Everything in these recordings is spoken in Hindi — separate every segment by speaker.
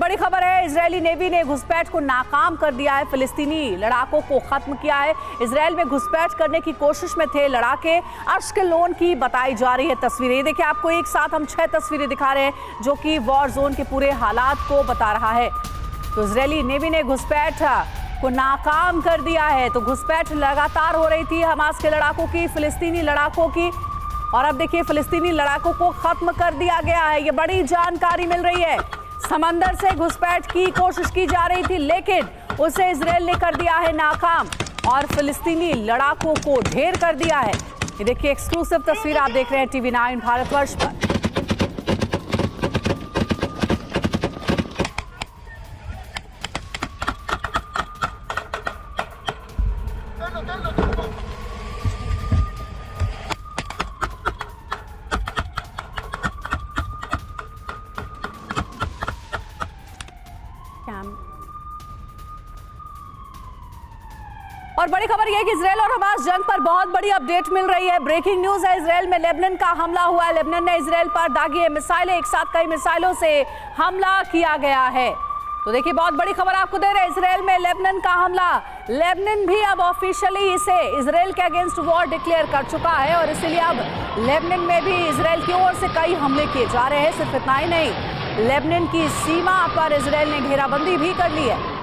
Speaker 1: बड़ी खबर है, इजरायली नेवी ने घुसपैठ को नाकाम कर दिया है। फिलिस्तीनी लड़ाकों को खत्म किया है। इजरायल में घुसपैठ करने की कोशिश में थे लड़ाके। अश्केलोन की बताई जा रही है तस्वीरें। ये देखिए, आपको एक साथ हम 6 तस्वीरें दिखा रहे हैं जो कि वॉर जोन के पूरे हालात को बता रहा है। तो इजरायली नेवी ने घुसपैठ को नाकाम कर दिया है। तो घुसपैठ लगातार हो रही थी हमास के लड़ाकों की, फिलिस्तीनी लड़ाकों की, और अब देखिए फिलिस्तीनी लड़ाकों को खत्म कर दिया गया है। ये बड़ी जानकारी मिल रही है। समंदर से घुसपैठ की कोशिश की जा रही थी, लेकिन उसे इजरायल ने कर दिया है नाकाम और फिलिस्तीनी लड़ाकों को ढेर कर दिया है। ये देखिए, एक्सक्लूसिव तस्वीर आप देख रहे हैं टीवी 9 भारतवर्ष पर। और बड़ी खबर यह है कि इजरायल और हमास जंग पर बहुत बड़ी अपडेट मिल रही है। ब्रेकिंग न्यूज है, इजरायल में लेबनान का हमला हुआ है। लेबनान ने इजरायल पर दागी मिसाइलें, एक साथ कई मिसाइलों से हमला किया गया है। तो देखिए, बहुत बड़ी खबर आपको दे रहे हैं, इजरायल में लेबनान का हमला। लेबनान भी अब ऑफिशियली इसे इजरायल के अगेंस्ट वॉर डिक्लेयर कर चुका है और इसीलिए अब लेबनान में भी इजरायल की ओर से कई हमले किए जा रहे हैं। सिर्फ इतना ही नहीं, लेबनान की सीमा पर इजरायल ने घेराबंदी भी कर ली है।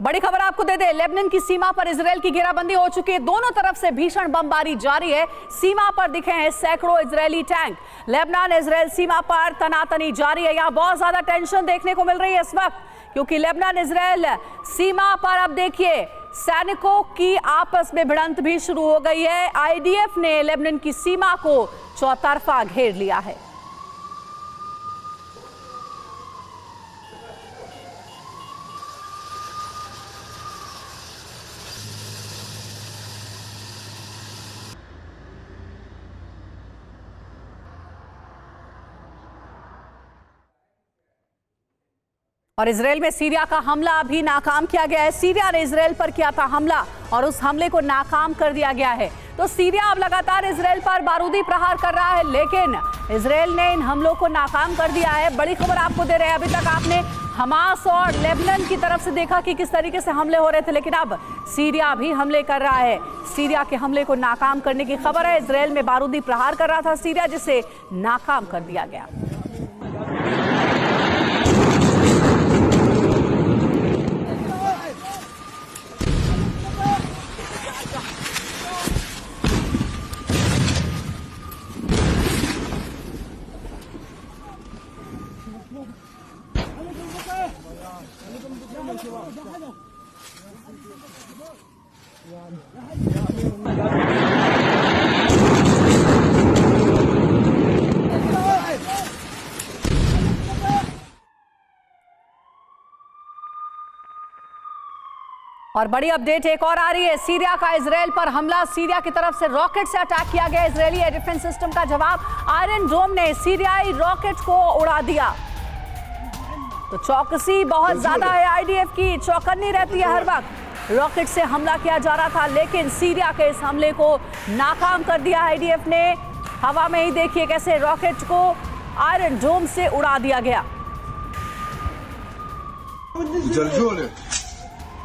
Speaker 1: बड़ी खबर आपको दे दे, लेबनान की सीमा पर इजरायल की घेराबंदी हो चुकी है। दोनों तरफ से भीषण बमबारी जारी है। सीमा पर दिखे हैं सैकड़ों इजरायली टैंक। लेबनान इजरायल सीमा पर तनातनी जारी है। यहां बहुत ज्यादा टेंशन देखने को मिल रही है इस वक्त, क्योंकि लेबनान इजरायल सीमा पर अब देखिए सैनिकों की आपस में भिड़ंत भी शुरू हो गई है। आईडीएफ ने लेबनान की सीमा को चौतरफा घेर लिया है। और इजरायल में सीरिया का हमला भी नाकाम किया गया है। सीरिया ने इजरायल पर किया था हमला और उस हमले को नाकाम कर दिया गया है। तो सीरिया अब लगातार इजरायल पर बारूदी प्रहार कर रहा है, लेकिन इजरायल ने इन हमलों को नाकाम कर दिया है। बड़ी खबर आपको दे रहे हैं, अभी तक आपने हमास और लेबनान की तरफ से देखा कि किस तरीके से हमले हो रहे थे, लेकिन अब सीरिया भी हमले कर रहा है। सीरिया के हमले को नाकाम करने की खबर है। इजरायल में बारूदी प्रहार कर रहा था सीरिया, जिसे नाकाम कर दिया गया। और बड़ी अपडेट एक और आ रही है, सीरिया का इजरायल पर हमला। सीरिया की तरफ से रॉकेट से अटैक किया गया। इजरायली एयर डिफेंस सिस्टम का जवाब, आयरन डोम ने सीरियाई रॉकेट को उड़ा दिया। तो चौकसी बहुत ज्यादा है, आईडीएफ की चौकन्नी रहती है हर वक्त। रॉकेट से हमला किया जा रहा था, लेकिन सीरिया के इस हमले को नाकाम कर दिया आईडीएफ ने। हवा में ही देखिए कैसे रॉकेट को आयरन डोम से उड़ा दिया गया।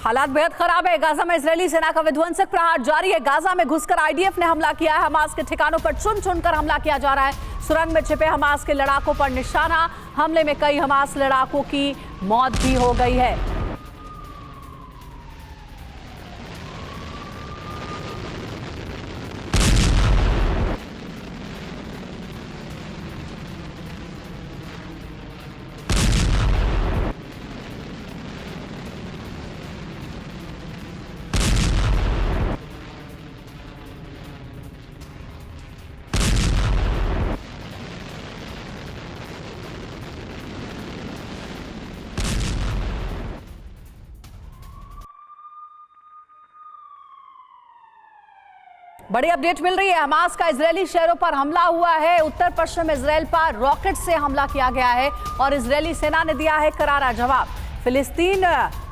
Speaker 1: हालात बेहद खराब है। गाजा में इजरायली सेना का विध्वंसक प्रहार जारी है। गाजा में घुसकर आईडीएफ ने हमला किया है। हमास के ठिकानों पर चुन चुनकर हमला किया जा रहा है। सुरंग में छिपे हमास के लड़ाकों पर निशाना। हमले में कई हमास लड़ाकों की मौत भी हो गई है। बड़ी अपडेट मिल रही है। हमास का इजरायली शहरों पर हमला हुआ है। उत्तर पश्चिम इजराइल पर रॉकेट से हमला किया गया है और इजरायली सेना ने दिया है करारा जवाब। फिलिस्तीन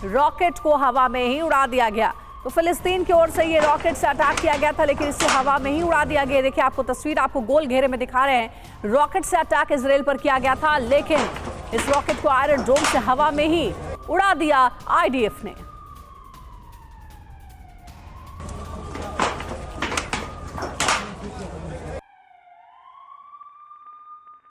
Speaker 1: रॉकेट को हवा में ही उड़ा दिया गया। तो फिलिस्तीन की ओर से ये रॉकेट से अटैक किया गया था, लेकिन इसे हवा में ही उड़ा दिया गया। देखिए आपको तस्वीर आपको गोल घेरे में दिखा रहे हैं। रॉकेट से अटैक इजराइल पर किया गया था, लेकिन इस रॉकेट को आयरन डोम से हवा में ही उड़ा दिया आईडीएफ ने।